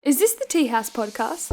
Is this the Teahouse podcast?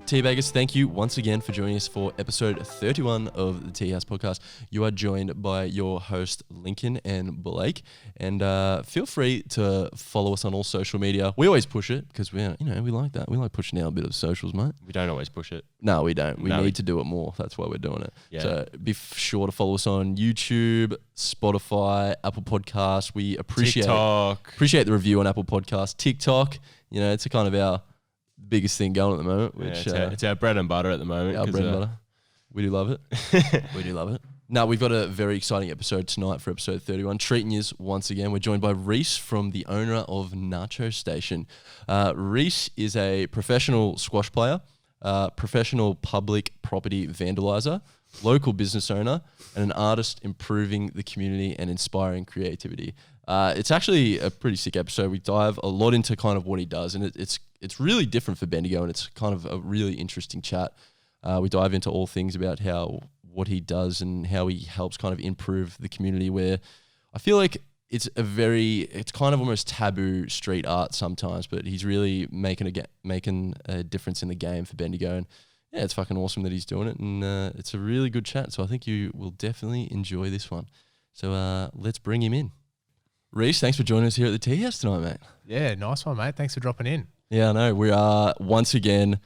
Teabaggers, thank you once again for joining us for episode 31 of the Teahouse podcast. You are joined by your host, Lincoln and Blake. And feel free to follow us on all social media. We always push it because we like that. We like pushing out a bit of socials, mate. We don't always push it. No, we don't. We need to do it more. That's why we're doing it. Yeah. So be sure to follow us on YouTube, Spotify, Apple Podcasts. We appreciate the review on Apple Podcasts. TikTok, it's a kind of our biggest thing going at the moment. Which it's our bread and butter at the moment. Our bread and butter. We do love it. We do love it. Now, we've got a very exciting episode tonight for episode 31. Treating you once again. We're joined by Reece from the owner of Nacho Station. Reece is a professional squash player, professional public property vandalizer, local business owner, and an artist improving the community and inspiring creativity. It's actually a pretty sick episode. We dive a lot into kind of what he does, and it's really different for Bendigo, and it's kind of a really interesting chat. We dive into all things about what he does and how he helps kind of improve the community, where I feel like it's kind of almost taboo street art sometimes, but he's really making a difference in the game for Bendigo. And yeah, it's fucking awesome that he's doing it, and it's a really good chat. So I think you will definitely enjoy this one. So let's bring him in. Reece, thanks for joining us here at the Tea House tonight, mate. Yeah, nice one, mate. Thanks for dropping in. Yeah, I know. We are once again.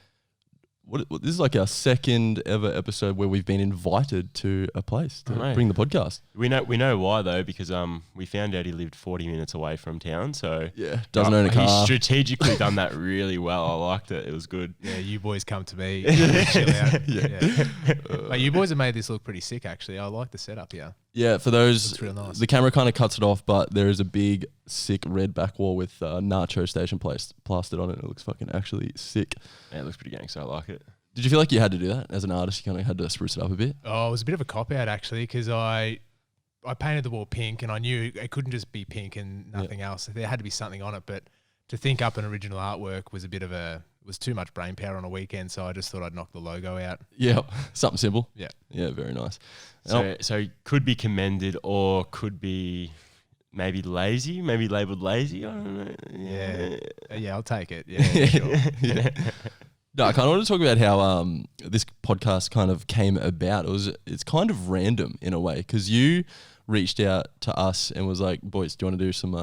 This is like our second ever episode where we've been invited to a place to bring the podcast. We know why though, because we found out he lived 40 minutes away from town. So yeah, doesn't own a car. He's strategically done that really well. I liked it. It was good. Yeah, you boys come to me. Chill out. Yeah. Mate, you boys have made this look pretty sick, actually. I like the setup here. Yeah, for those, real nice. The camera kind of cuts it off, but there is a big, sick red back wall with Nacho Station plastered on it. It looks fucking actually sick. Yeah, it looks pretty gangster. I like it. Did you feel like you had to do that as an artist? You kind of had to spruce it up a bit? Oh, it was a bit of a cop-out, actually, because I painted the wall pink, and I knew it couldn't just be pink and nothing else. There had to be something on it, but to think up an original artwork was was too much brain power on a weekend, so I just thought I'd knock the logo out. Yeah, something simple. Yeah. Yeah, very nice. So could be commended or could be maybe lazy, maybe labelled lazy. I don't know. Yeah, I'll take it. Yeah, sure. Yeah. No, I kind of want to talk about how this podcast kind of came about. It's kind of random in a way, because you reached out to us and was like, boys, do you want to do some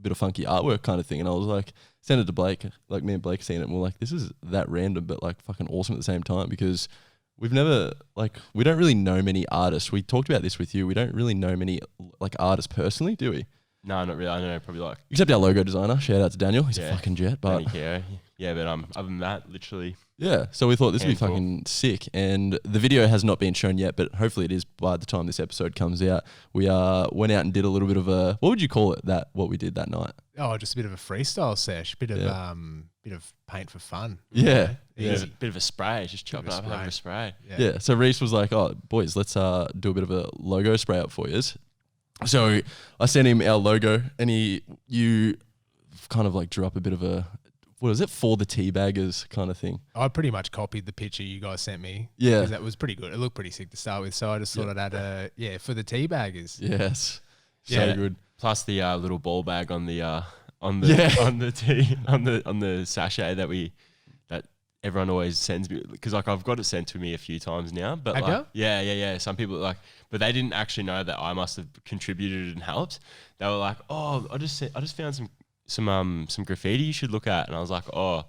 bit of funky artwork kind of thing? And I was like, send it to Blake. Like, me and Blake seen it, and we're like, this is that random but like fucking awesome at the same time, because we don't really know many artists. We talked about this with you. We don't really know many like artists personally, do we? No, not really. I don't know, probably like... Except our logo designer. Shout out to Daniel. He's a fucking jet. But yeah, but other than that, literally... Yeah, so we thought this would be fucking sick. And the video has not been shown yet, but hopefully it is by the time this episode comes out. We went out and did a little bit of a... What would you call it, what we did that night? Oh, just a bit of a freestyle sesh. Bit of paint for fun. Yeah. Bit of a spray. Just chop it up and have a spray. Yeah, so Reece was like, oh, boys, let's do a bit of a logo spray up for you. So I sent him our logo, and you kind of like drew up a bit of a, what is it, for the Teabaggers kind of thing. I pretty much copied the picture you guys sent me. Yeah. Because that was pretty good. It looked pretty sick to start with. So I just thought I'd add for the Teabaggers. Yes. So good. Plus the little ball bag on the sachet that everyone always sends me, because like I've got it sent to me a few times now. But have like, you? Yeah. Some people but they didn't actually know that I must have contributed and helped. They were like, "Oh, I just found some graffiti you should look at," and I was like, "Oh,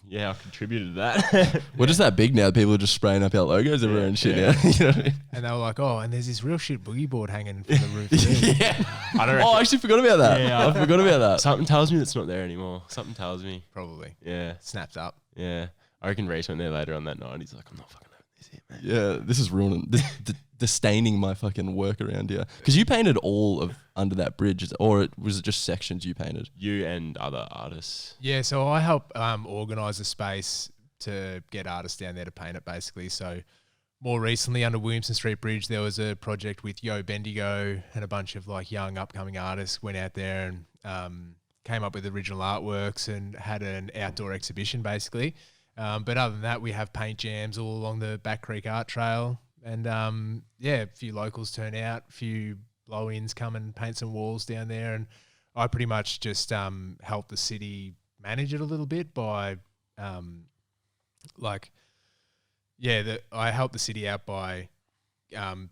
yeah, I contributed to that." We're just that big now. People are just spraying up our logos everywhere and shit now. You know what I mean? And they were like, "Oh, and there's this real shit boogie board hanging from the roof." Yeah. I actually forgot about that. Yeah, I forgot about that. Something tells me it's not there anymore. Something tells me. Probably. Yeah. Snapped up. Yeah. I reckon Reece went there later on that night. He's like, "I'm not fucking having this here, man." Yeah, this is ruining, disdaining my fucking work around here. Because you painted all of under that bridge, or was it just sections you painted? You and other artists. Yeah, so I help organise a space to get artists down there to paint it, basically. So more recently, under Williamson Street Bridge, there was a project with Bendigo and a bunch of like young upcoming artists went out there and came up with original artworks and had an outdoor exhibition basically. But other than that, we have paint jams all along the Back Creek Art Trail. And a few locals turn out, a few blow-ins come and paint some walls down there. And I pretty much just help the city manage it a little bit by I help the city out by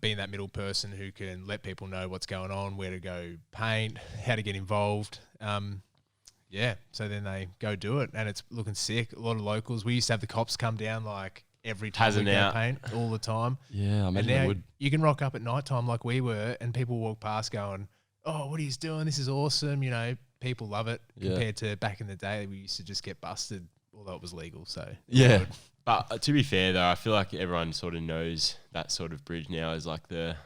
being that middle person who can let people know what's going on, where to go paint, how to get involved. So then they go do it, and it's looking sick. A lot of locals. We used to have the cops come down like every time we go paint all the time. Yeah, I imagine they would. You can rock up at night time like we were, and people walk past going, "Oh, what are you doing? This is awesome!" You know, people love it compared to back in the day. We used to just get busted, although it was legal. So yeah. But to be fair, though, I feel like everyone sort of knows that sort of bridge now is like the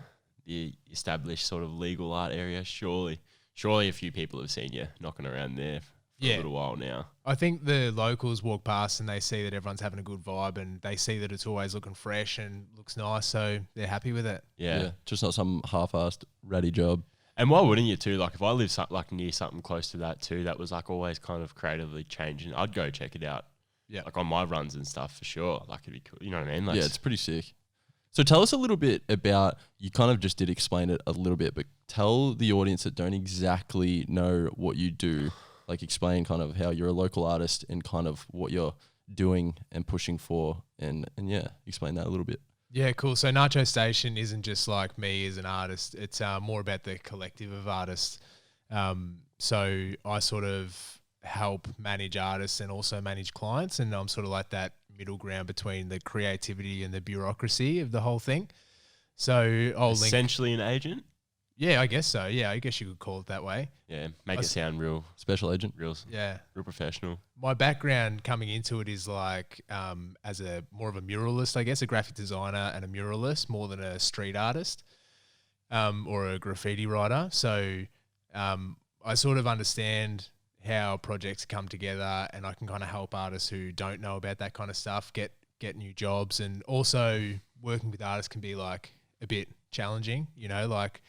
established sort of legal art area. Surely a few people have seen you knocking around there for a little while now. I think the locals walk past and they see that everyone's having a good vibe, and they see that it's always looking fresh and looks nice, so they're happy with it. Yeah. Just not some half-assed ratty job. And why wouldn't you too? Like if I lived like near something close to that too, that was like always kind of creatively changing, I'd go check it out. Yeah. Like on my runs and stuff for sure. Like it'd be cool. You know what I mean? Like, Yeah, it's pretty sick. So tell us a little bit about, you kind of just did explain it a little bit, but tell the audience that don't exactly know what you do, like explain kind of how you're a local artist and kind of what you're doing and pushing for, and explain that a little bit. Yeah, cool. So Nacho Station isn't just like me as an artist. It's more about the collective of artists. So I sort of help manage artists and also manage clients, and I'm sort of like that middle ground between the creativity and the bureaucracy of the whole thing. So I'll essentially an agent. Yeah, I guess so. Yeah, I guess you could call it that way. Yeah, make it sound real Special agent. real professional. My background coming into it is like as a more of a muralist, I guess, a graphic designer and a muralist more than a street artist or a graffiti writer. So I sort of understand how projects come together, and I can kind of help artists who don't know about that kind of stuff get new jobs. And also working with artists can be like a bit challenging, you know, like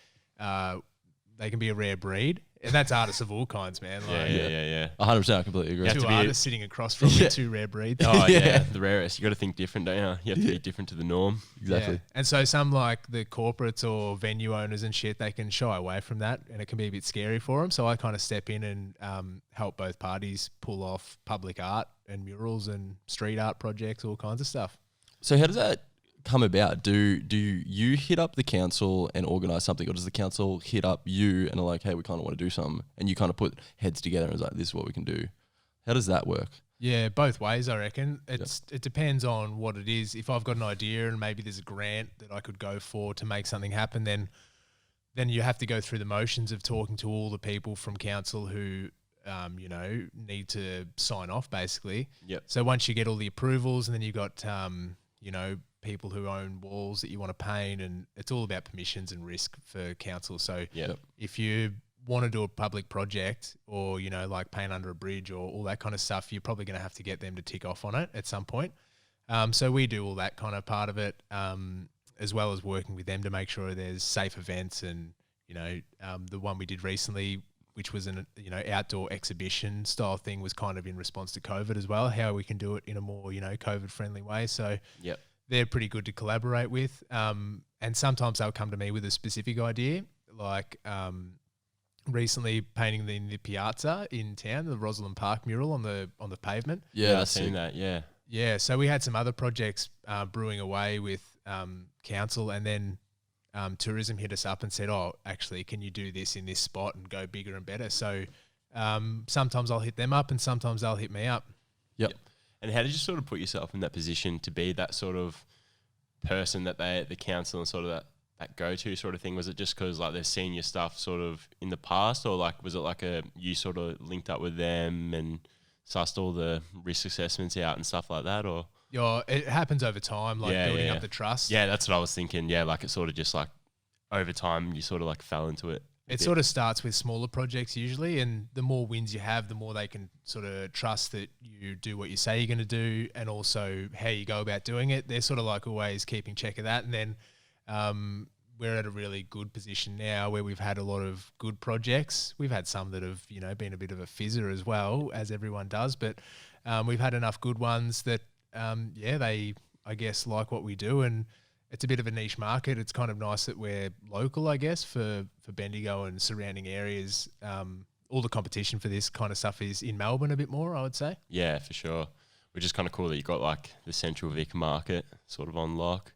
they can be a rare breed, and that's artists of all kinds, man. Like, Yeah. 100%, I completely agree. two artists sitting across from me, two rare breeds. Oh yeah, the rarest. You got to think different, don't you? You have to be different to the norm. Exactly. Yeah. And so some like the corporates or venue owners and shit, they can shy away from that, and it can be a bit scary for them. So I kind of step in and help both parties pull off public art and murals and street art projects, all kinds of stuff. So how does that come about? Do you hit up the council and organise something, or does the council hit up you and are like, hey, we kind of want to do something, and you kind of put heads together and it's like, this is what we can do? How does that work? Yeah, both ways, I reckon. It depends on what it is. If I've got an idea and maybe there's a grant that I could go for to make something happen, then you have to go through the motions of talking to all the people from council who need to sign off, basically. Yep. So once you get all the approvals, and then you've got people who own walls that you want to paint, and it's all about permissions and risk for council. So if you want to do a public project, or like paint under a bridge or all that kind of stuff, you're probably going to have to get them to tick off on it at some point. So we do all that kind of part of it, as well as working with them to make sure there's safe events. And the one we did recently, which was an outdoor exhibition style thing, was kind of in response to COVID as well, how we can do it in a more COVID friendly way. So they're pretty good to collaborate with. And sometimes they'll come to me with a specific idea, like recently painting the piazza in town, the Rosalind Park mural on the pavement. Yeah, I've seen that. Yeah. Yeah, so we had some other projects brewing away with council, and then tourism hit us up and said, oh, actually, can you do this in this spot and go bigger and better? So sometimes I'll hit them up, and sometimes they'll hit me up. Yep. And how did you sort of put yourself in that position to be that sort of person that the council and sort of that go-to sort of thing? Was it just because like they've seen your stuff sort of in the past, or like was it like you sort of linked up with them and sussed all the risk assessments out and stuff like that? Or yeah, it happens over time, like building up the trust. Yeah, that's what I was thinking. Yeah, like it sort of just like over time you sort of like fell into it. It sort of starts with smaller projects usually, and the more wins you have, the more they can sort of trust that you do what you say you're going to do, and also how you go about doing it. They're sort of like always keeping check of that. And then we're at a really good position now where we've had a lot of good projects. We've had some that have, been a bit of a fizzer as well, as everyone does, but we've had enough good ones that, they, I guess, like what we do, and it's a bit of a niche market. It's kind of nice that we're local, I guess, for Bendigo and surrounding areas. All the competition for this kind of stuff is in Melbourne a bit more, I would say. Yeah, for sure. Which is kind of cool that you got like the Central Vic market sort of on lock.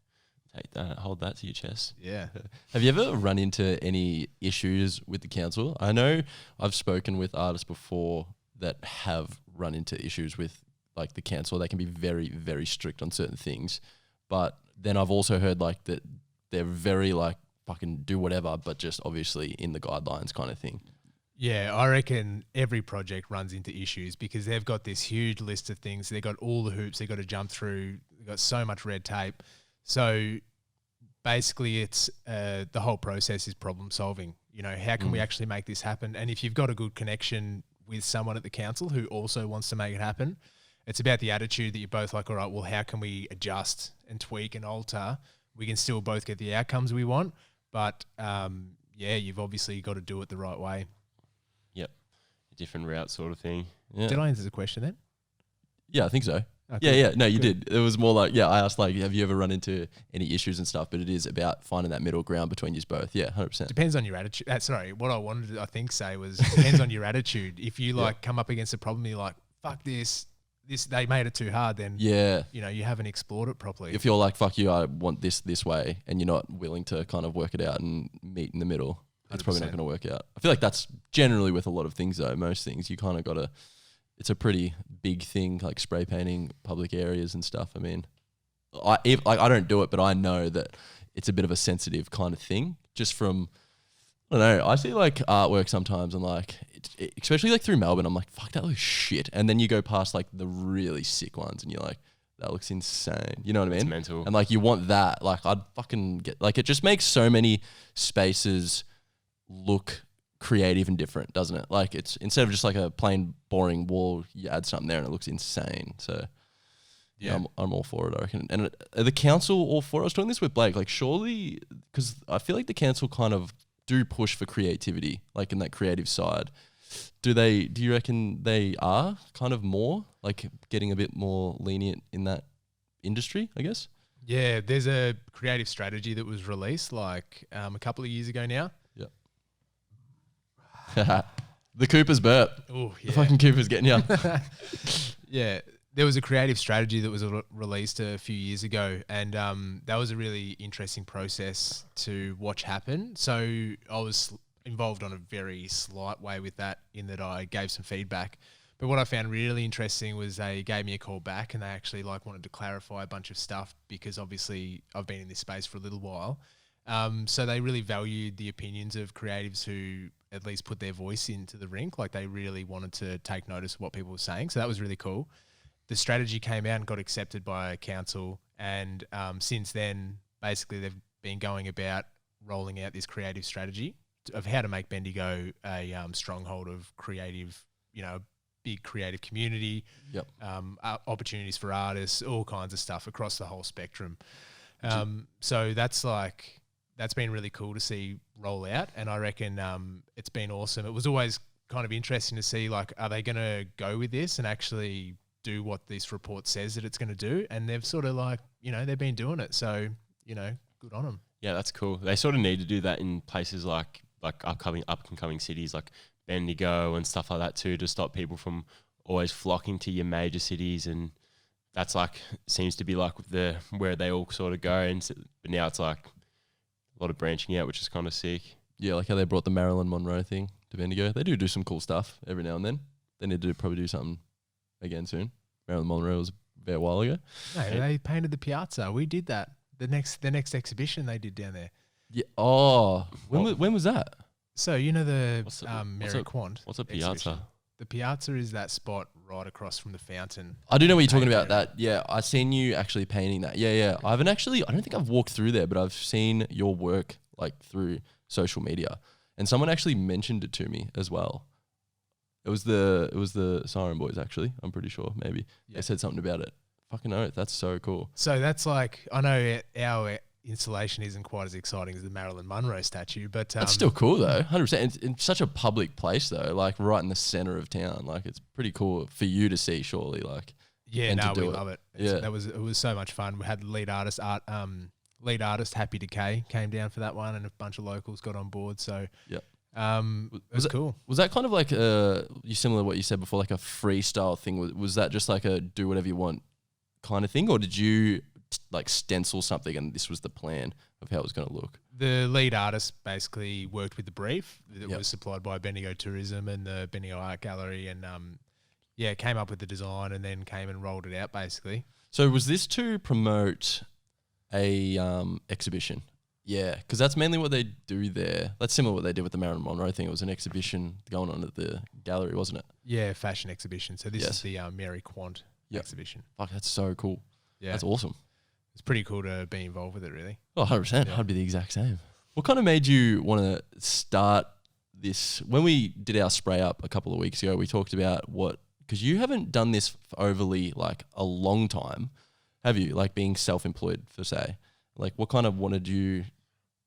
Take that, hold that to your chest. Yeah. Have you ever run into any issues with the council? I know I've spoken with artists before that have run into issues with like the council. They can be very, very strict on certain things. But then I've also heard like that they're very like fucking do whatever, but just obviously in the guidelines kind of thing. Yeah, I reckon every project runs into issues because they've got this huge list of things. They've got all the hoops they've got to jump through. They've got so much red tape. So basically it's the whole process is problem solving. How can we actually make this happen? And if you've got a good connection with someone at the council who also wants to make it happen, it's about the attitude that you're both like, all right, well, how can we adjust and tweak and alter? We can still both get the outcomes we want, but you've obviously got to do it the right way. Yep. A different route sort of thing. Yeah. Did I answer the question then? Yeah, I think so. Okay. Yeah. No, you did. It was more like, I asked like, have you ever run into any issues and stuff? But it is about finding that middle ground between you both. Yeah, 100%. Depends on your attitude. What I wanted to, I think, say was depends on your attitude. If you come up against a problem, you're like, fuck this, they made it too hard, then you haven't explored it properly. If you're like, fuck you, I want this way, and you're not willing to kind of work it out and meet in the middle, it's probably not 100%. going to work out. I feel like that's generally with a lot of things though. Most things you kind of got to, it's a pretty big thing, like spray painting public areas and stuff. I mean, I don't do it, but I know that it's a bit of a sensitive kind of thing just from, I don't know, I see like artwork sometimes and like, especially like through Melbourne, I'm like, fuck, that looks shit. And then you go past like the really sick ones and you're like, that looks insane. You know what I mean? It's mental. And like you want that, like I'd fucking get, like it just makes so many spaces look creative and different, doesn't it? Like it's instead of just like a plain boring wall, you add something there and it looks insane. So yeah, I'm all for it, I reckon. And are the council all for it? I was talking this with Blake, like surely, because I feel like the council kind of do push for creativity, like in that creative side. Do you reckon they are kind of more like getting a bit more lenient in that industry, I guess? Yeah, there's a creative strategy that was released like a couple of years ago now. The Cooper's burp. Oh, yeah. The fucking Cooper's getting you. Yeah, there was a creative strategy that was released a few years ago, and that was a really interesting process to watch happen. So I was involved on a very slight way with that in that I gave some feedback. But what I found really interesting was they gave me a call back and they actually like wanted to clarify a bunch of stuff because obviously I've been in this space for a little while. So they really valued the opinions of creatives who at least put their voice into the rink. Like they really wanted to take notice of what people were saying. So that was really cool. The strategy came out and got accepted by council. And since then, basically they've been going about rolling out this creative strategy of how to make Bendigo a stronghold of creative, big creative community, opportunities for artists, all kinds of stuff across the whole spectrum. So that's been really cool to see roll out, and I reckon it's been awesome. It was always kind of interesting to see, like, are they going to go with this and actually do what this report says that it's going to do? And they've sort of like, they've been doing it. So, good on them. Yeah, that's cool. They sort of need to do that in places like up and coming cities like Bendigo and stuff like that too, to stop people from always flocking to your major cities. And that's like seems to be like where they all sort of go. And but now it's like a lot of branching out, which is kind of sick. Yeah, like how they brought the Marilyn Monroe thing to Bendigo. They do some cool stuff every now and then. They need to probably do something again soon. Marilyn Monroe was a fair while ago. No, they painted the piazza. We did that. The next exhibition they did down there. Yeah. Oh, when was that? So the Mary Quant. What's a piazza? Exhibition. The piazza is that spot right across from the fountain. I do know what you're talking about. That. Yeah, I seen you actually painting that. Yeah. I don't think I've walked through there, but I've seen your work like through social media, and someone actually mentioned it to me as well. It was the Siren Boys actually. I'm pretty sure maybe they said something about it. Fucking oath, that's so cool. So that's like, I know installation isn't quite as exciting as the Marilyn Monroe statue, but That's still cool though, 100%. In such a public place though, like right in the center of town. Like it's pretty cool for you to see, surely. Like yeah, and no, to we do it. love it. Yeah. It was so much fun. We had the lead artist Happy Decay came down for that one, and a bunch of locals got on board. So Yeah. it was cool. Was that kind of like you similar to what you said before, like a freestyle thing? Was that just like a do whatever you want kind of thing, or did you like stencil something and this was the plan of how it was going to look? The lead artist basically worked with the brief that Yep. was supplied by Bendigo Tourism and the Bendigo Art Gallery, and came up with the design and then came and rolled it out basically. So was this to promote a exhibition? Yeah, because that's mainly what they do there. That's similar to what they did with the Marilyn Monroe thing. It was an exhibition going on at the gallery, wasn't it? Yeah, fashion exhibition. So this Yes. is the Mary Quant Yep. exhibition. Fuck, that's so cool. Yeah, That's awesome. it's pretty cool to be involved with it, really. Oh, 100%. Yeah. I'd be the exact same. What kind of made you want to start this? When we did our spray up a couple of weeks ago, we talked about because you haven't done this for overly like a long time, have you? Like being self-employed, for say. Like what kind of wanted you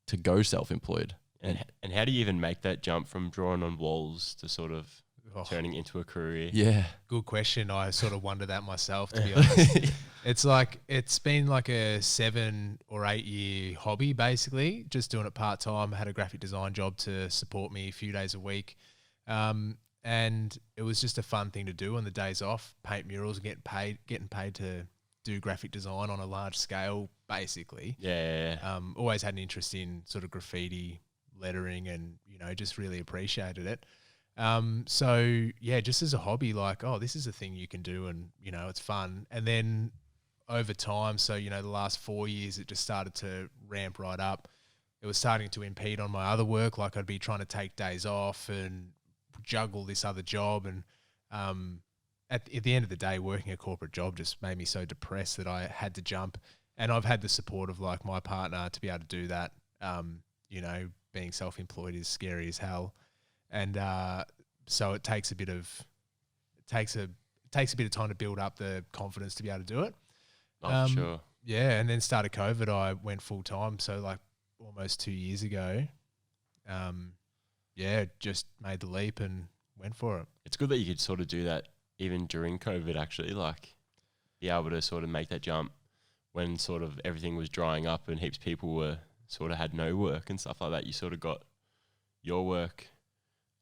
to go self-employed? And how do you even make that jump from drawing on walls to sort of turning into a career? Yeah. Good question. I sort of wonder that myself, to be honest. It's been like a 7 or 8 year hobby, basically, just doing it part time. I had a graphic design job to support me a few days a week. And it was just a fun thing to do on the days off, paint murals and getting paid to do graphic design on a large scale, basically. Yeah. Always had an interest in sort of graffiti, lettering, and, just really appreciated it. So yeah, just as a hobby, like, oh, this is a thing you can do, and it's fun. And then over time, so the last 4 years, it just started to ramp right up. It was starting to impede on my other work. Like I'd be trying to take days off and juggle this other job, and at the end of the day, working a corporate job just made me so depressed that I had to jump. And I've had the support of like my partner to be able to do that. Being self-employed is scary as hell. And so it takes a bit of time to build up the confidence to be able to do it. For sure. Yeah, and then started COVID. I went full time, so like almost 2 years ago. Just made the leap and went for it. It's good that you could sort of do that even during COVID, actually, like be able to sort of make that jump when sort of everything was drying up and heaps of people were sort of had no work and stuff like that. You sort of got your work,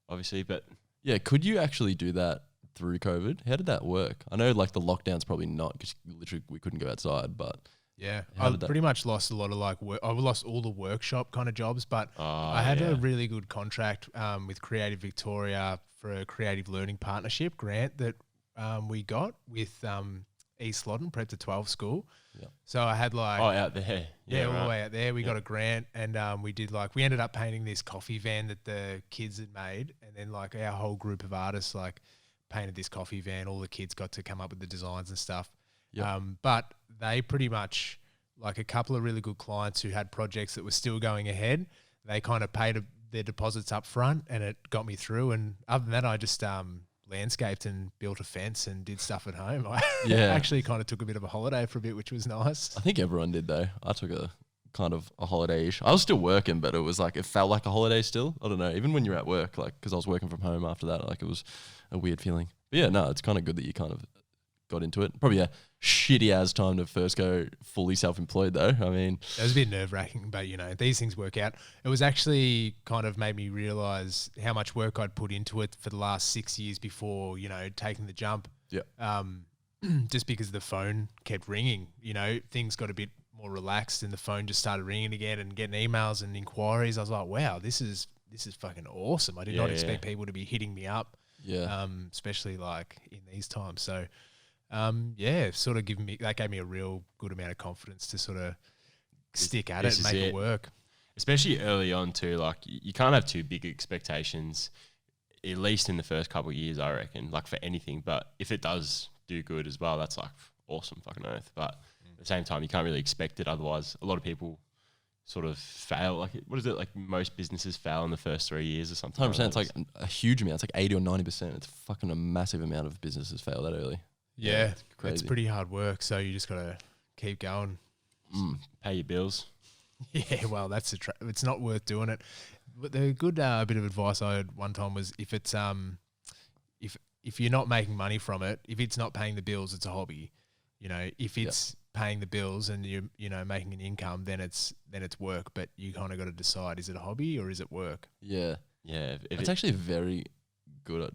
obviously, but Yeah. Could you actually do that through COVID? How did that work? I know like the lockdown's probably not because literally we couldn't go outside, but Yeah, How I did that- pretty much lost a lot of like work. I lost all the workshop kind of jobs, but I had a really good contract with Creative Victoria for a creative learning partnership grant that we got with East Loddon Prep to 12 school. Yeah. So I had like out there. all right. the way out there. We got a grant, and we ended up painting this coffee van that the kids had made, and then like our whole group of artists like painted this coffee van. All the kids got to come up with the designs and stuff. Yep. But they pretty much, like a couple of really good clients who had projects that were still going ahead, they kind of paid their deposits up front, and it got me through. And other than that, I just landscaped and built a fence and did stuff at home. I actually kind of took a bit of a holiday for a bit, which was nice. I think everyone did though. I took a kind of a holiday-ish. I was still working, but it was like, it felt like a holiday still. I don't know. Even when you're at work, like, because I was working from home after that, like it was a weird feeling. But yeah, no, it's kind of good that you kind of got into it. Probably a shitty ass time to first go fully self-employed though. I mean, it was a bit nerve-wracking, but these things work out. It was actually kind of made me realize how much work I'd put into it for the last 6 years before, taking the jump. Yeah. Just because the phone kept ringing, things got a bit more relaxed, and the phone just started ringing again and getting emails and inquiries. I was like, wow, this is fucking awesome. I did not expect people to be hitting me up. Yeah. Especially like in these times. So, sort of gave me a real good amount of confidence to sort of stick at it and make it work. Especially early on too, like you can't have too big expectations, at least in the first couple of years, I reckon, like for anything. But if it does do good as well, that's like awesome fucking earth. But at the same time, you can't really expect it. Otherwise, a lot of people sort of fail. Like, what is it? Like most businesses fail in the first 3 years or something. 100%. It's like a huge amount. It's like 80 or 90%. It's fucking a massive amount of businesses fail that early. Yeah, it's crazy. It's pretty hard work. So you just got to keep going. Pay your bills. Yeah, well, that's it's not worth doing it. But the good bit of advice I heard one time was if it's if you're not making money from it, if it's not paying the bills, it's a hobby. You know, if it's paying the bills and you're making an income, then it's work. But you kind of got to decide: is it a hobby or is it work? Yeah. Yeah. It's actually very good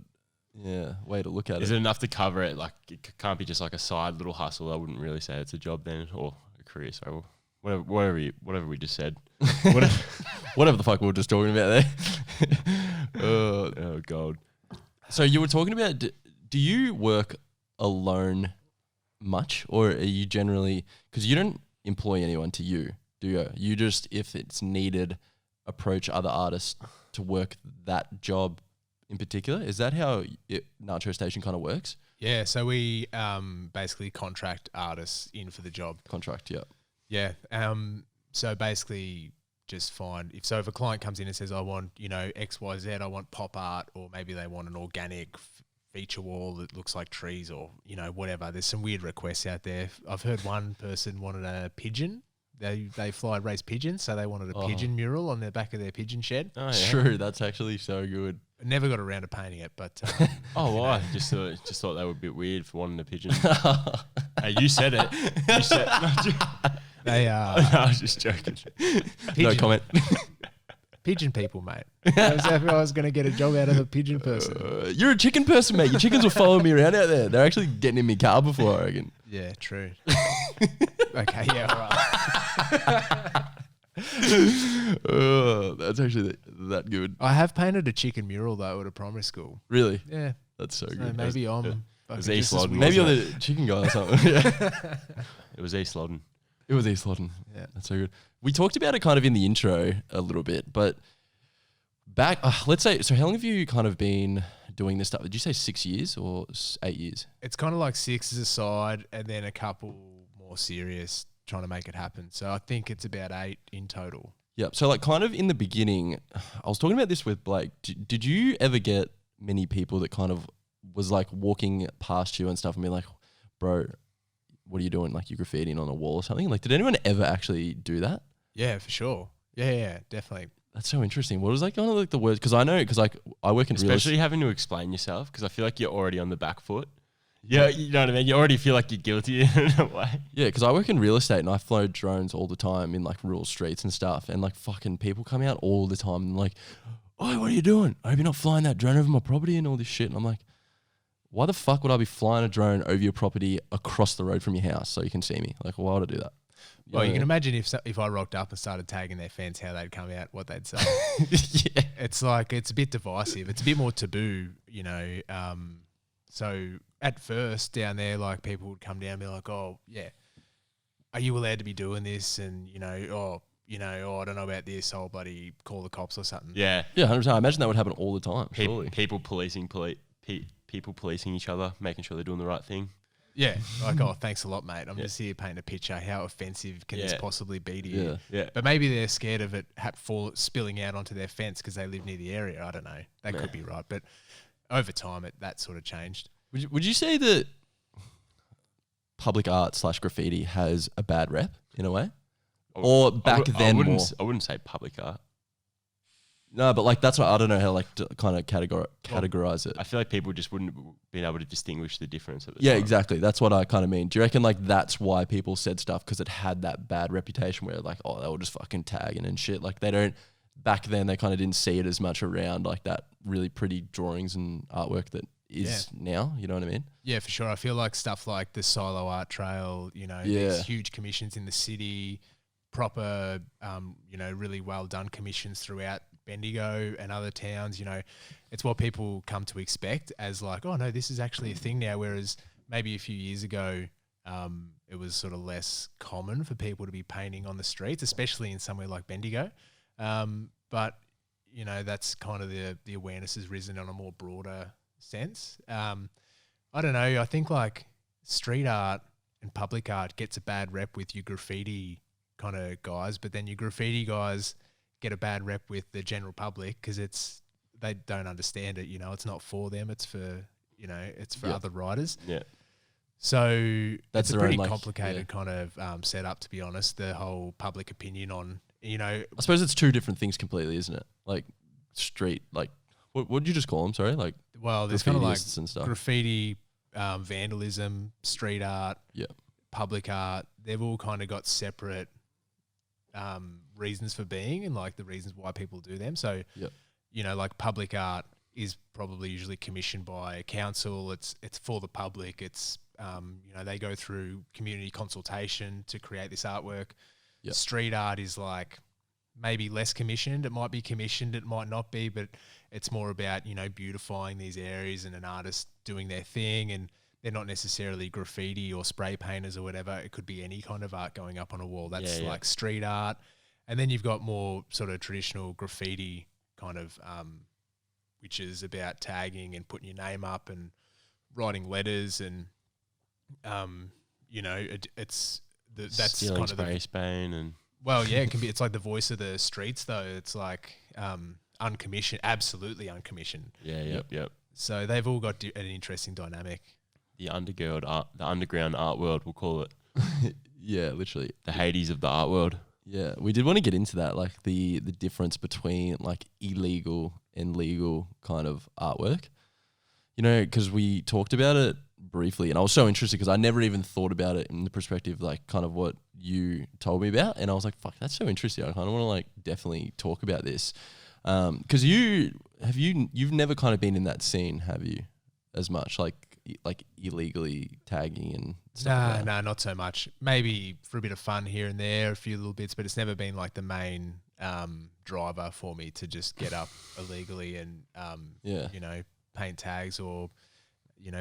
way to look at Is it. it enough to cover it? Like, it can't be just like a side little hustle. I wouldn't really say it's a job then, or a career. So whatever we just said. Whatever the fuck we were just talking about there. Oh God. So you were talking about, do you work alone much, or are you generally, because you don't employ anyone to you, do you? You just, if it's needed, approach other artists to work that job in particular? Is that how Nacho Station kind of works? Yeah, so we basically contract artists in for the job. Contract, yeah. Yeah. So basically just find if a client comes in and says, I want, X, Y, Z, I want pop art, or maybe they want an organic feature wall that looks like trees, or, whatever. There's some weird requests out there. I've heard one person wanted a pigeon. They raise pigeons, so they wanted a pigeon mural on the back of their pigeon shed. Oh, yeah. True, that's actually so good. Never got around to painting it, but Oh, why? Just thought they were a bit weird for wanting a pigeon. Hey, you said it. You said. they I was just joking. No comment. pigeon people, mate. I was going to get a job out of a pigeon person. You're a chicken person, mate. Your chickens will follow me around out there. They're actually getting in my car before, I reckon. Yeah, true. Okay, yeah, all right. That's actually that good. I have painted a chicken mural though at a primary school. Really? Yeah, That's so so good. maybe I'm. it fucking was just East as Lodden, weird. Maybe you're the chicken guy or something. Yeah. It was East Lodden. It was East Lodden. Yeah. That's so good. We talked about it kind of in the intro a little bit, but back, let's say, so how long have you kind of been doing this stuff? Did you say 6 years or 8 years? It's kind of like 6 as a side, and then a couple more serious trying to make it happen. So I think it's about 8 in total. Yeah. So like kind of in the beginning, I was talking about this with Blake. Did you ever get many people that kind of was like walking past you and stuff and be like, bro, what are you doing? Like, you graffitiing on a wall or something? Like, did anyone ever actually do that? Yeah, for sure. Yeah, definitely. That's so interesting. What was like kind of like the words? Because I know, because like I work in real Especially estate. having to explain yourself, because I feel like you're already on the back foot. Yeah, you know what I mean? You already feel like you're guilty in a way. Yeah, because I work in real estate and I fly drones all the time in like rural streets and stuff. And like fucking people come out all the time and like, oh, what are you doing? I hope you're not flying that drone over my property and all this shit. And I'm like, why the fuck would I be flying a drone over your property across the road from your house so you can see me? Like, why would I do that? Well, you can imagine if I rocked up and started tagging their fence, how they'd come out, what they'd say. Yeah. It's like, it's a bit divisive. It's a bit more taboo, So at first down there, like people would come down and be like, oh, yeah, are you allowed to be doing this? And, I don't know about this. I'll bloody call the cops or something. Yeah. Yeah, 100%. I imagine that would happen all the time. Surely. People policing people policing each other, making sure they're doing the right thing. Yeah. Like, oh, thanks a lot, mate. I'm just here painting a picture. How offensive can this possibly be to you? Yeah. But maybe they're scared of it spilling out onto their fence because they live near the area. I don't know. That could be right. But over time, that sort of changed. Would you say that public art / graffiti has a bad rep in a way? Or back then more? I wouldn't say public art. No, but like that's what I don't know how like to kind of categorize it. I feel like people just wouldn't been able to distinguish the difference at the Yeah, time. exactly. That's what I kind of mean. Do you reckon like that's why people said stuff because it had that bad reputation where like, oh, they were just fucking tagging and shit. Like they don't, back then they kind of didn't see it as much around like that really pretty drawings and artwork that is now. You know what I mean? Yeah, for sure. I feel like stuff like the Silo Art Trail, these huge commissions in the city, proper, really well done commissions throughout Bendigo and other towns, it's what people come to expect as like, oh no, this is actually a thing now. Whereas maybe a few years ago, it was sort of less common for people to be painting on the streets, especially in somewhere like Bendigo. But that's kind of the awareness has risen on a more broader sense. I don't know. I think like street art and public art gets a bad rep with your graffiti kind of guys, but then your graffiti guys get a bad rep with the general public because they don't understand it. It's not for them. It's for it's for other writers. Yeah. So That's it's a their own, pretty like, complicated kind of setup, to be honest. The whole public opinion on I suppose it's two different things completely, isn't it? Like street, like what did you just call them? Sorry, like well, there's kind of like graffitiists and stuff. graffiti, vandalism, street art, public art. They've all kind of got separate reasons for being and like the reasons why people do them. So, like public art is probably usually commissioned by a council. It's for the public. It's they go through community consultation to create this artwork. Yep. Street art is like maybe less commissioned. It might be commissioned, it might not be, but it's more about, beautifying these areas and an artist doing their thing, and they're not necessarily graffiti or spray painters or whatever. It could be any kind of art going up on a wall. That's like street art. And then you've got more sort of traditional graffiti kind of, which is about tagging and putting your name up and writing letters and, that's stealing kind of spray Spain and it can be. It's like the voice of the streets, though. It's like uncommissioned, absolutely uncommissioned. Yep. So they've all got an interesting dynamic. The underground art world, we'll call it. Yeah, literally the Hades of the art world. Yeah, we did want to get into that, like the difference between like illegal and legal kind of artwork. Because we talked about it briefly, and I was so interested because I never even thought about it in the perspective like kind of what you told me about, and I was like, fuck, that's so interesting. I kind of want to like definitely talk about this because you've never kind of been in that scene, have you? As much like illegally tagging and stuff. Nah, not so much. Maybe for a bit of fun here and there, a few little bits, but it's never been like the main driver for me to just get up illegally and paint tags or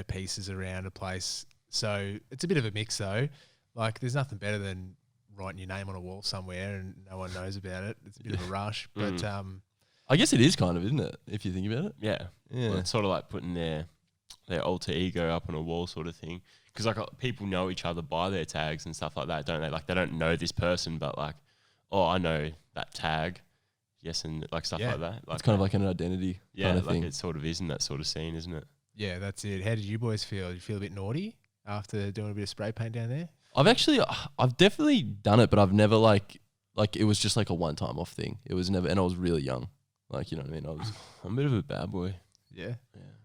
pieces around a place. So it's a bit of a mix though. Like there's nothing better than writing your name on a wall somewhere and no one knows about it. It's a bit of a rush, but I guess it is kind of, isn't it? If you think about it. Yeah. Well, it's sort of like putting their alter ego up on a wall sort of thing. Because like people know each other by their tags and stuff like that, don't they? Like they don't know this person, but like, oh, I know that tag. Yes, and like stuff like that. Like it's kind of like an identity kind of like thing. it sort of is in that sort of scene, isn't it? Yeah, that's it. How did you boys feel? Did you feel a bit naughty after doing a bit of spray paint down there? I've definitely done it, but I've never like it was just like a one-time off thing. It was never, and I was really young. Like, you know what I mean? I'm a bit of a bad boy. Yeah.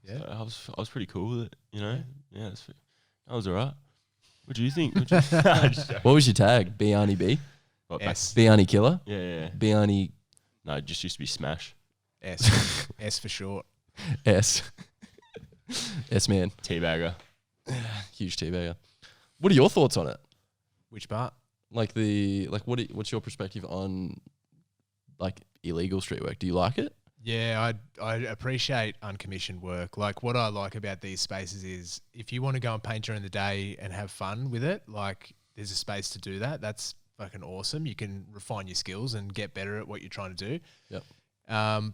So I was pretty cool with it, Yeah, that was alright. What do you think? What was your tag? Biani B? S. Biani Killer? Yeah. Biani. No, it just used to be Smash. S. S for short. S. S man. Teabagger. Huge teabagger. What are your thoughts on it? Which part? Like what's your perspective on like illegal street work? Do you like it? Yeah, I appreciate uncommissioned work. Like what I like about these spaces is if you want to go and paint during the day and have fun with it, like there's a space to do that. That's fucking awesome. You can refine your skills and get better at what you're trying to do. Yep.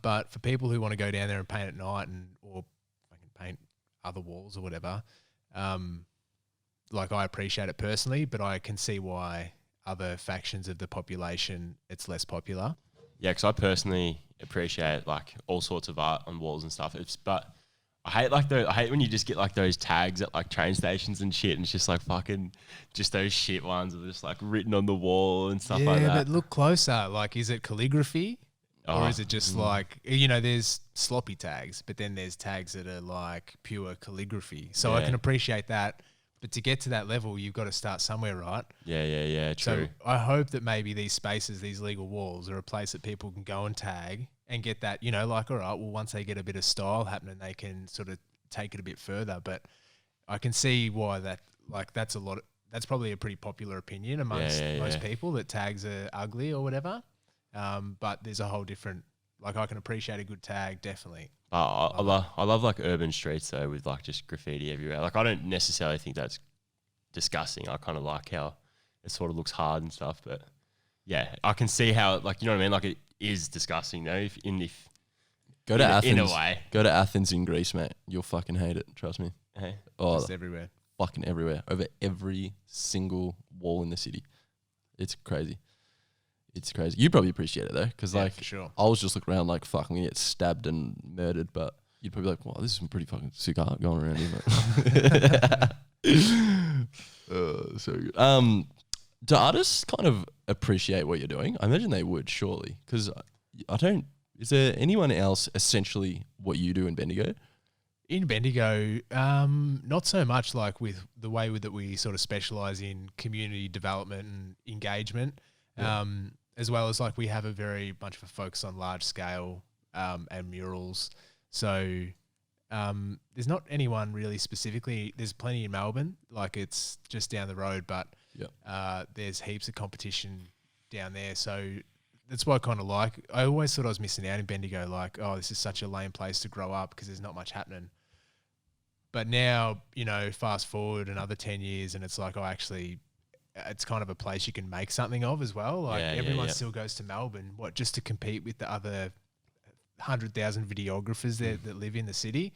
But for people who want to go down there and paint at night or fucking paint other walls or whatever, like I appreciate it personally, but I can see why other factions of the population it's less popular. Yeah, because I personally appreciate like all sorts of art on walls and stuff. But I hate when you just get like those tags at like train stations and shit, and it's just like fucking just those shit ones that are just like written on the wall and stuff like that. Yeah, but look closer. Like, is it calligraphy? Or is it just like, there's sloppy tags, but then there's tags that are like pure calligraphy. So I can appreciate that. But to get to that level, you've got to start somewhere, right? Yeah, true. So I hope that maybe these spaces, these legal walls, are a place that people can go and tag and get that, like, all right, well, once they get a bit of style happening, they can sort of take it a bit further. But I can see why that's probably a pretty popular opinion amongst most people, that tags are ugly or whatever. But there's a whole different, like, I can appreciate a good tag, definitely. I love like urban streets though, with like just graffiti everywhere. Like I don't necessarily think that's disgusting. I kind of like how it sort of looks hard and stuff. But yeah, I can see how, like, you know what I mean. Like it is disgusting though. Go to Athens. In a way, go to Athens in Greece, mate. You'll fucking hate it. Trust me. Hey, just everywhere. Fucking everywhere. Over every single wall in the city. It's crazy. It's crazy. You probably appreciate it though, because like for sure. I was just looking around like, fuck, I'm gonna get stabbed and murdered, but you'd probably be like, wow, this is some pretty fucking sick art going around here, mate. So good. do artists kind of appreciate what you're doing? I imagine they would, surely, because I don't. Is there anyone else essentially what you do in Bendigo? In Bendigo, not so much like with the way that we sort of specialise in community development and engagement, as well as like we have a very much of a focus on large scale and murals. So there's not anyone really specifically. There's plenty in Melbourne, like it's just down the road, but there's heaps of competition down there. So that's what I kind of like. I always thought I was missing out in Bendigo, like, oh, this is such a lame place to grow up because there's not much happening. But now, you know, fast forward another 10 years and it's like, oh, actually, it's kind of a place you can make something of as well. Like everyone still goes to Melbourne, just to compete with the other 100,000 videographers that live in the city.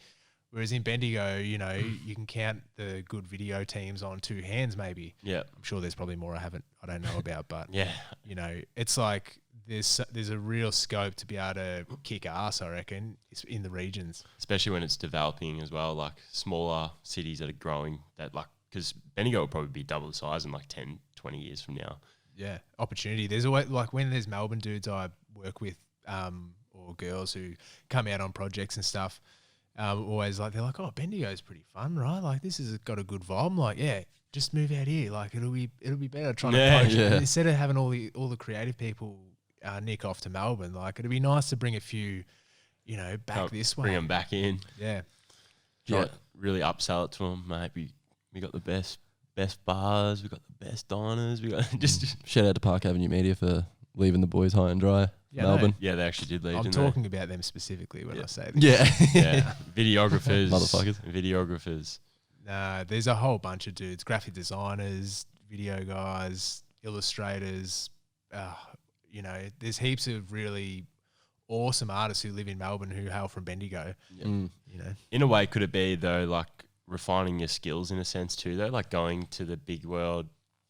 Whereas in Bendigo, you know, you can count the good video teams on two hands maybe. Yeah. I'm sure there's probably more I don't know about, but you know, it's like there's a real scope to be able to kick ass, I reckon, in the regions. Especially when it's developing as well, like smaller cities that are growing, that like, because Bendigo will probably be double the size in like 10, 20 years from now. Yeah, opportunity. There's always, like when there's Melbourne dudes I work with or girls who come out on projects and stuff, always like, they're like, oh, Bendigo's pretty fun, right? Like this has got a good vibe. I'm like, yeah, just move out here. Like it'll be better trying to poach. Instead of having all the creative people nick off to Melbourne, like it'd be nice to bring a few, you know, back this way. Bring them back in. Yeah. Really upsell it to them, mate. We got the best bars, we got the best diners, we got just shout out to Park Avenue Media for leaving the boys high and dry. Melbourne. No. Yeah, they actually did leave. I'm talking about them specifically when I say this. Yeah. Videographers. Motherfuckers. Videographers. There's a whole bunch of dudes, graphic designers, video guys, illustrators. You know, there's heaps of really awesome artists who live in Melbourne who hail from Bendigo. Yeah. You know, in a way, could it be though, like refining your skills in a sense too, though, like going to the big world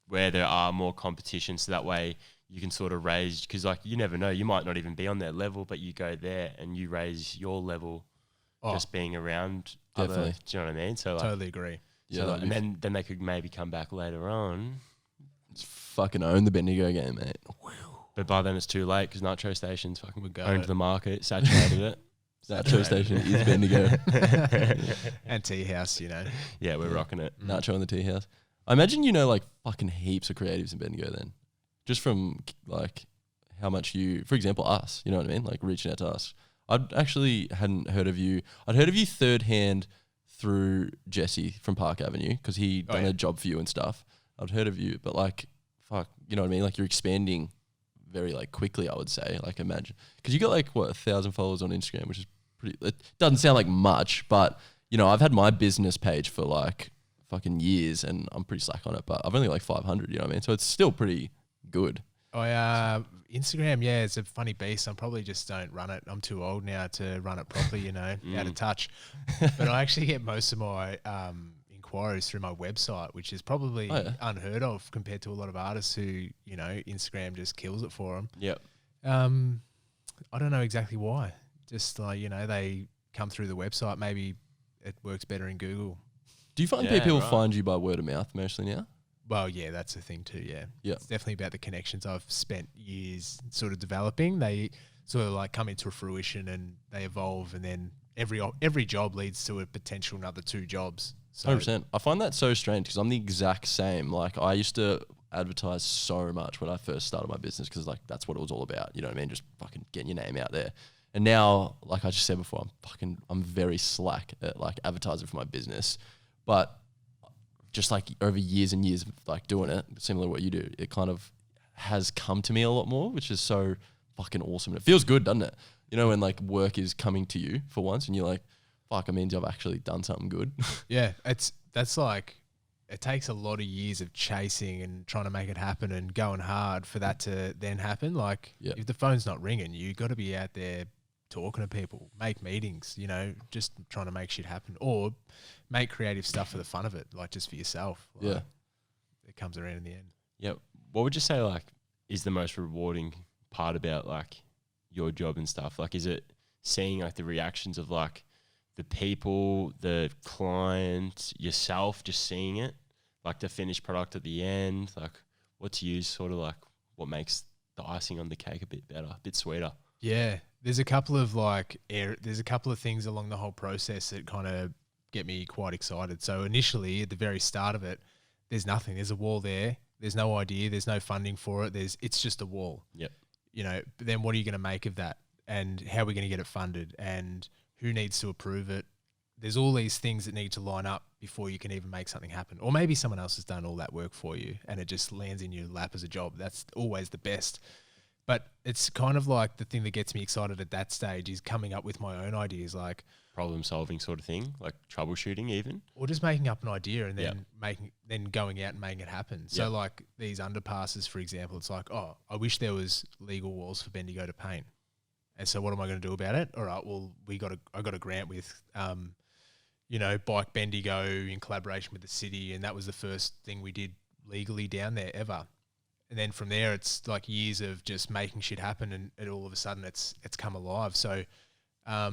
where there are more competition, so that way you can sort of raise, because like you never know, you might not even be on their level, but you go there and you raise your level just being around. Definitely. Other, do you know what I mean? So like, totally agree. So like, and then they could maybe come back later on. Just fucking own the Bendigo game, mate. But by then it's too late because Nacho Station's fucking got owned it. the market, saturated it. Nacho Station is Bendigo. And Teahouse, you know. Yeah, we're rocking it. Nacho and the Teahouse. I imagine you know like fucking heaps of creatives in Bendigo then. Just from like how much you, for example, us, you know what I mean? Like reaching out to us. I'd actually hadn't heard of you. I'd heard of you third hand through Jesse from Park Avenue because he done a job for you and stuff. I'd heard of you, but like, fuck, you know what I mean? Like you're expanding very like quickly, I would say. Like imagine, because you got like what 1,000 followers on Instagram, which is pretty. It doesn't sound like much, but you know I've had my business page for like fucking years, and I'm pretty slack on it. But I've only like 500. You know what I mean? So it's still pretty good. Instagram, yeah, it's a funny beast. I probably just don't run it. I'm too old now to run it properly. You know, out of touch. But I actually get most of my inquiries through my website, which is probably unheard of compared to a lot of artists who, you know, Instagram just kills it for them. Yep. I don't know exactly why. Just like, you know, they come through the website. Maybe it works better in Google. Do you find people find you by word of mouth mostly now? Well, yeah, that's the thing too. Yeah. It's definitely about the connections I've spent years sort of developing. They sort of like come into fruition and they evolve, and then every job leads to a potential another 2 jobs. So 100%. I find that so strange because I'm the exact same. Like I used to advertise so much when I first started my business because like that's what it was all about. You know what I mean? Just fucking getting your name out there. And now, like I just said before, I'm very slack at like advertising for my business, but just like over years and years of like doing it, similar to what you do, it kind of has come to me a lot more, which is so fucking awesome. It feels good, doesn't it? You know, when like work is coming to you for once and you're like, fuck, it means I've actually done something good. Yeah, that's like, it takes a lot of years of chasing and trying to make it happen and going hard for that to then happen. Like if the phone's not ringing, you got to be out there talking to people, make meetings, you know, just trying to make shit happen, or make creative stuff for the fun of it, like just for yourself. Like, it comes around in the end. Yeah. What would you say like is the most rewarding part about like your job and stuff? Like, is it seeing like the reactions of like the people, the client, yourself, just seeing it, like the finished product at the end? Like, what to use, sort of like what makes the icing on the cake a bit better, a bit sweeter. Yeah, there's a couple of there's a couple of things along the whole process that kind of get me quite excited. So initially, at the very start of it, there's nothing. There's a wall there. There's no idea. There's no funding for it. It's just a wall. Yep. You know, but then what are you going to make of that? And how are we going to get it funded? And who needs to approve it? There's all these things that need to line up before you can even make something happen. Or maybe someone else has done all that work for you and it just lands in your lap as a job. That's always the best. But it's kind of like the thing that gets me excited at that stage is coming up with my own ideas, like Problem solving sort of thing, like troubleshooting even. or just making up an idea and then going out and making it happen. So like these underpasses, for example, it's like, oh, I wish there was legal walls for Bendigo to paint. And so what am I going to do about it? All right, well, I got a grant with, Bike Bendigo in collaboration with the city, and that was the first thing we did legally down there ever. And then from there, it's like years of just making shit happen, and all of a sudden it's come alive. So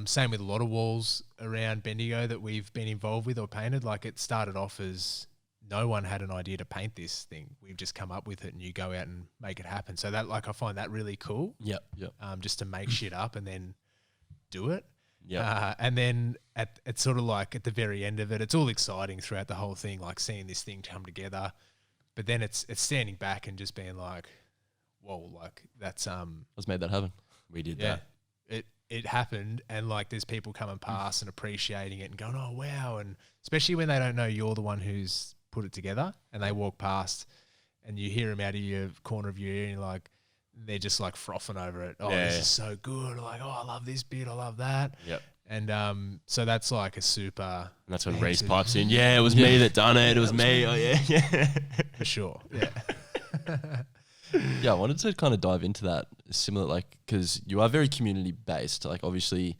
same with a lot of walls around Bendigo that we've been involved with or painted. Like it started off as no one had an idea to paint this thing. We've just come up with it, and you go out and make it happen. So that, like, I find that really cool. Yep. Just to make shit up and then do it. Yeah. And then it's sort of like at the very end of it, it's all exciting throughout the whole thing, like seeing this thing come together. But then it's standing back and just being like, whoa, like that's Let's make that happen. We did that. It happened, and like there's people coming past and appreciating it and going, oh wow, and especially when they don't know you're the one who's put it together, and they walk past and you hear them out of your corner of your ear and you're like, they're just like frothing over it. Oh, this is so good. Like, oh, I love this bit. I love that. Yep. And so that's like a super. And that's when Reece pipes in. Yeah, it was me that done it. It was me. Oh yeah. For sure. Yeah. Yeah, I wanted to kind of dive into that similar, like, because you are very community based. Like, obviously,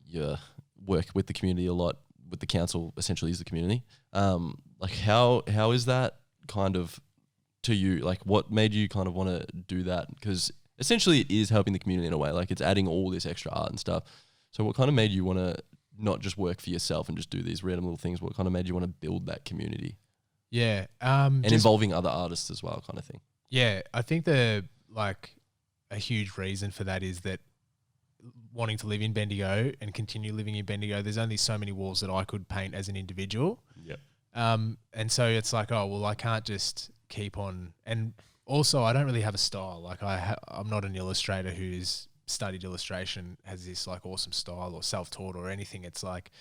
you work with the community a lot. With the council, essentially, is the community. Like, how is that kind of to you? Like, what made you kind of want to do that? Because essentially, it is helping the community in a way. Like, it's adding all this extra art and stuff. So, what kind of made you want to not just work for yourself and just do these random little things? What kind of made you want to build that community? Yeah. And involving other artists as well, kind of thing. Yeah, I think a huge reason for that is that wanting to live in Bendigo and continue living in Bendigo, there's only so many walls that I could paint as an individual. Yep. And so it's like, oh, well, I can't just keep on. And also, I don't really have a style. Like I'm not an illustrator who's studied illustration, has this like awesome style or self-taught or anything. It's like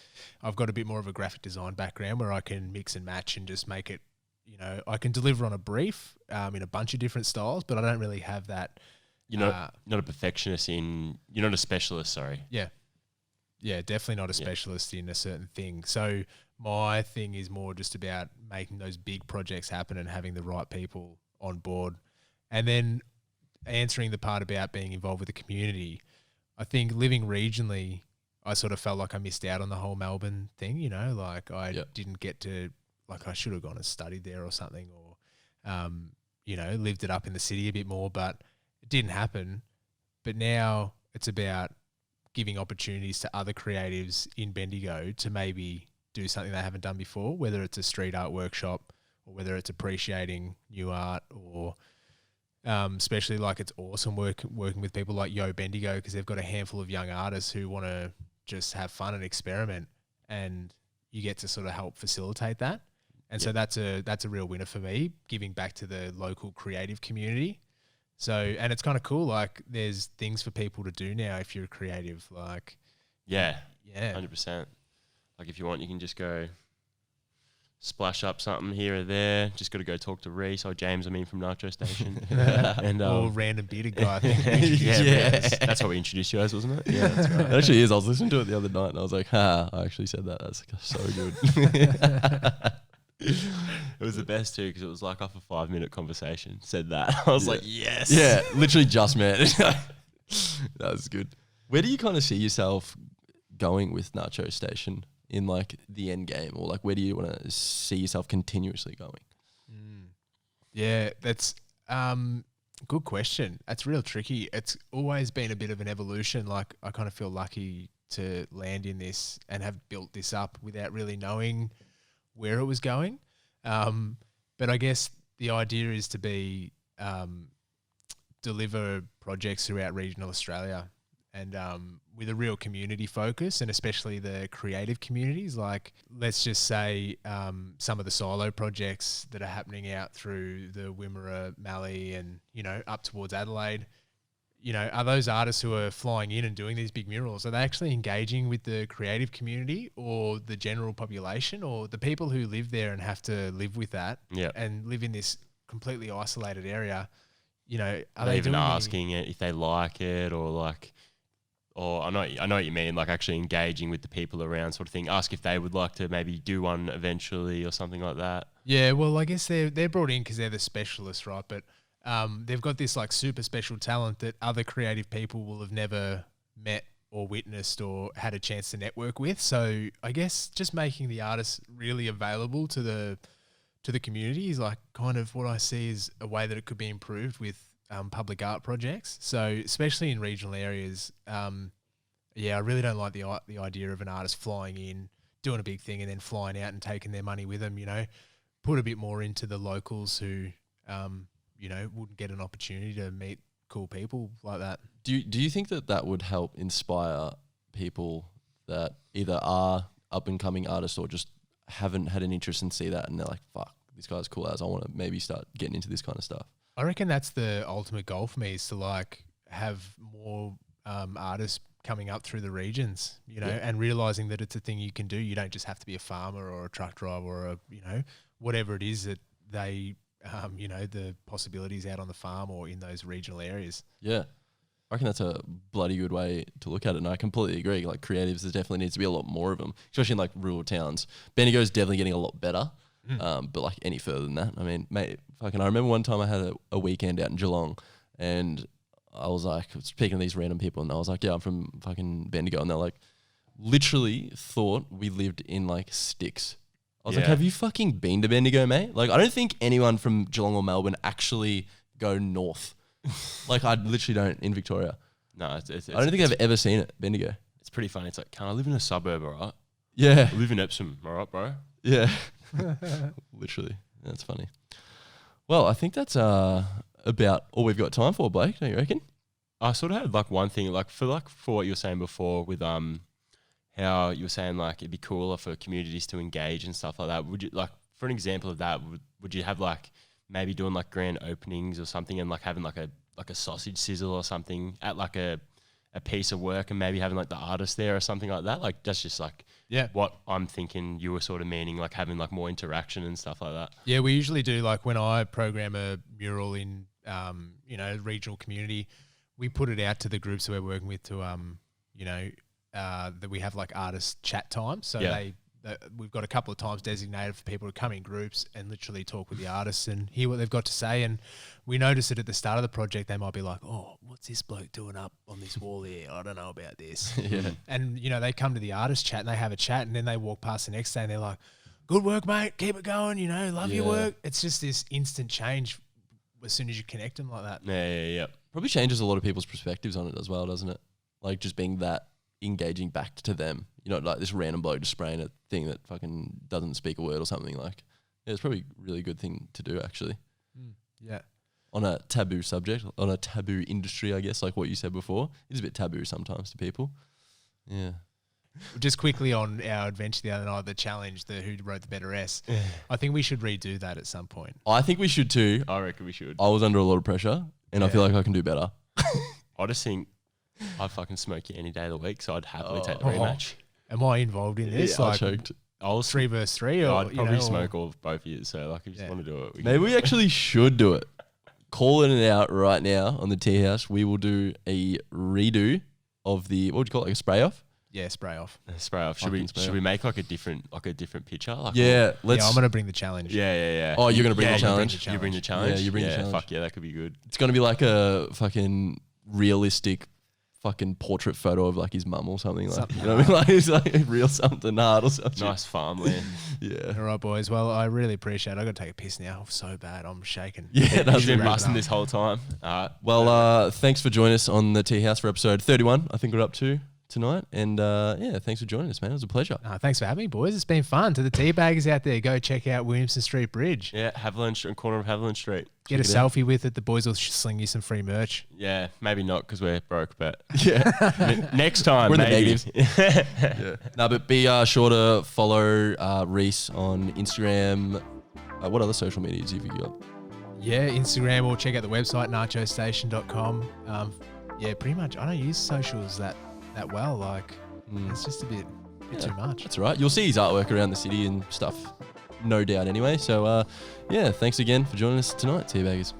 I've got a bit more of a graphic design background where I can mix and match and just make it. You know, I can deliver on a brief in a bunch of different styles, but I don't really have that. You're not a perfectionist you're not a specialist, sorry. Yeah. Yeah, definitely not a specialist in a certain thing. So my thing is more just about making those big projects happen and having the right people on board. And then answering the part about being involved with the community, I think living regionally, I sort of felt like I missed out on the whole Melbourne thing, you know, like I didn't get to, like I should have gone and studied there or something or, lived it up in the city a bit more, but it didn't happen. But now it's about giving opportunities to other creatives in Bendigo to maybe do something they haven't done before, whether it's a street art workshop or whether it's appreciating new art or especially like it's awesome working with people like Yo Bendigo because they've got a handful of young artists who want to just have fun and experiment, and you get to sort of help facilitate that. And so that's a real winner for me, giving back to the local creative community. So, and it's kind of cool. Like there's things for people to do now if you're a creative, like. Yeah. 100%. Like if you want, you can just go splash up something here or there. Just got to go talk to Reece or James, from Nacho Station. And or random bearded guy, I think. That's what we introduced you as, wasn't it? Yeah, that's right. It actually is. I was listening to it the other night and I was like, I actually said that. That's so good. It was the best too because it was like off a 5-minute conversation. Said that. I was like, yes. Yeah, literally just met. That was good. Where do you kind of see yourself going with Nacho Station in like the end game, or like where do you want to see yourself continuously going? Yeah, that's good question. That's real tricky. It's always been a bit of an evolution. Like I kind of feel lucky to land in this and have built this up without really knowing where it was going. But I guess the idea is to be deliver projects throughout regional Australia, and with a real community focus, and especially the creative communities. Like, let's just say some of the silo projects that are happening out through the Wimmera, Mallee, and up towards Adelaide. Are those artists who are flying in and doing these big murals, are they actually engaging with the creative community or the general population, or the people who live there and have to live with that and live in this completely isolated area? Are they even asking it if they like it, or I know what you mean, like actually engaging with the people around, sort of thing. Ask if they would like to maybe do one eventually or something like that. Yeah, well, I guess they're brought in because they're the specialists, right? But they've got this like super special talent that other creative people will have never met or witnessed or had a chance to network with. So I guess just making the artists really available to the community is like kind of what I see as a way that it could be improved with public art projects. So especially in regional areas, I really don't like the idea of an artist flying in, doing a big thing, and then flying out and taking their money with them. Put a bit more into the locals who wouldn't get an opportunity to meet cool people like that. Do you think that would help inspire people that either are up and coming artists or just haven't had an interest and see that and they're like, fuck, this guy's cool as, I want to maybe start getting into this kind of stuff? I reckon that's the ultimate goal for me, is to like have more artists coming up through the regions, and realizing that it's a thing you can do. You don't just have to be a farmer or a truck driver or whatever it is that they the possibilities out on the farm or in those regional areas. Yeah. I reckon that's a bloody good way to look at it. And I completely agree. Like, creatives, there definitely needs to be a lot more of them, especially in like rural towns. Bendigo is definitely getting a lot better. But like any further than that, I mean, mate, I remember one time I had a weekend out in Geelong, and I was speaking to these random people, and I was like, yeah, I'm from fucking Bendigo. And they're like, literally thought we lived in like sticks. I was like, have you fucking been to Bendigo, mate? Like, I don't think anyone from Geelong or Melbourne actually go north. Like, I literally don't in Victoria. No, I don't think I've ever seen it, Bendigo. It's pretty funny. It's like, can I live in a suburb, all right? Yeah. I live in Epsom, all right, bro? Yeah. Literally. That's funny. Well, I think that's about all we've got time for, Blake, don't you reckon? I sort of had like one thing, for what you were saying before with how you were saying like it'd be cooler for communities to engage and stuff like that. Would you, like, for an example of that, would you have like maybe doing like grand openings or something, and like having like a sausage sizzle or something at like a piece of work, and maybe having like the artist there or something like that? Like, that's just like what I'm thinking you were sort of meaning, like having like more interaction and stuff like that. Yeah, we usually do, like when I program a mural in regional community, we put it out to the groups that we're working with to that we have like artist chat time. So we've got a couple of times designated for people to come in groups and literally talk with the artists and hear what they've got to say. And we notice that at the start of the project, they might be like, oh, what's this bloke doing up on this wall here? I don't know about this. And, they come to the artist chat and they have a chat, and then they walk past the next day and they're like, good work, mate. Keep it going. Love your work. It's just this instant change as soon as you connect them like that. Yeah. Probably changes a lot of people's perspectives on it as well, doesn't it? Like, just being that engaging back to them, like this random bloke just spraying a thing that fucking doesn't speak a word or something. Like, it's probably a really good thing to do, actually. Yeah. On a taboo subject, on a taboo industry, I guess, like what you said before, it's a bit taboo sometimes to people. Yeah. Just quickly on our adventure the other night, the challenge, the who wrote the better S. I think we should redo that at some point. I think we should too. I reckon we should. I was under a lot of pressure, and I feel like I can do better. I just think I'd fucking smoke you any day of the week, so I'd happily take the rematch. Am I involved in this? Yeah, I choked. I was 3 versus 3, or I'd probably smoke all of both of you. So like, if you just want to do it, maybe we actually should do it. Calling it out right now on the Teahouse. We will do a redo of the, what would you call it, like a spray off? Yeah, spray off. Spray off. Should we make like a different picture? Like, let's. I'm gonna bring the challenge. Yeah. Oh, you're gonna bring the challenge. You bring the challenge. Yeah, you bring the challenge. Fuck yeah, that could be good. It's gonna be like a fucking realistic fucking portrait photo of like his mum or something. Like, you know what I mean? Like, it's like real something hard or something. Nice farmland. Yeah. All right, boys. Well, I really appreciate it. I got to take a piss now. I'm so bad. I'm shaking. Yeah, that's been busting this whole time. Well, thanks for joining us on the Teahouse for episode 31. I think we're up to tonight. And yeah, thanks for joining us, man. It was a pleasure. Thanks for having me, boys. It's been fun. To the teabaggers out there, go check out Williamson Street Bridge. Yeah, corner of Haviland Street. Get a selfie with it. The boys will sling you some free merch. Yeah, maybe not because we're broke, but Yeah. next time, We're in the maybe. negatives. Yeah. No, but be sure to follow Reece on Instagram. What other social medias have you got? Yeah, Instagram, or check out the website, nachostation.com. Yeah, pretty much. I don't use socials that well. Like, it's just a bit too much. That's all right. You'll see his artwork around the city and stuff, no doubt anyway. So, yeah, thanks again for joining us tonight, Teabaggers.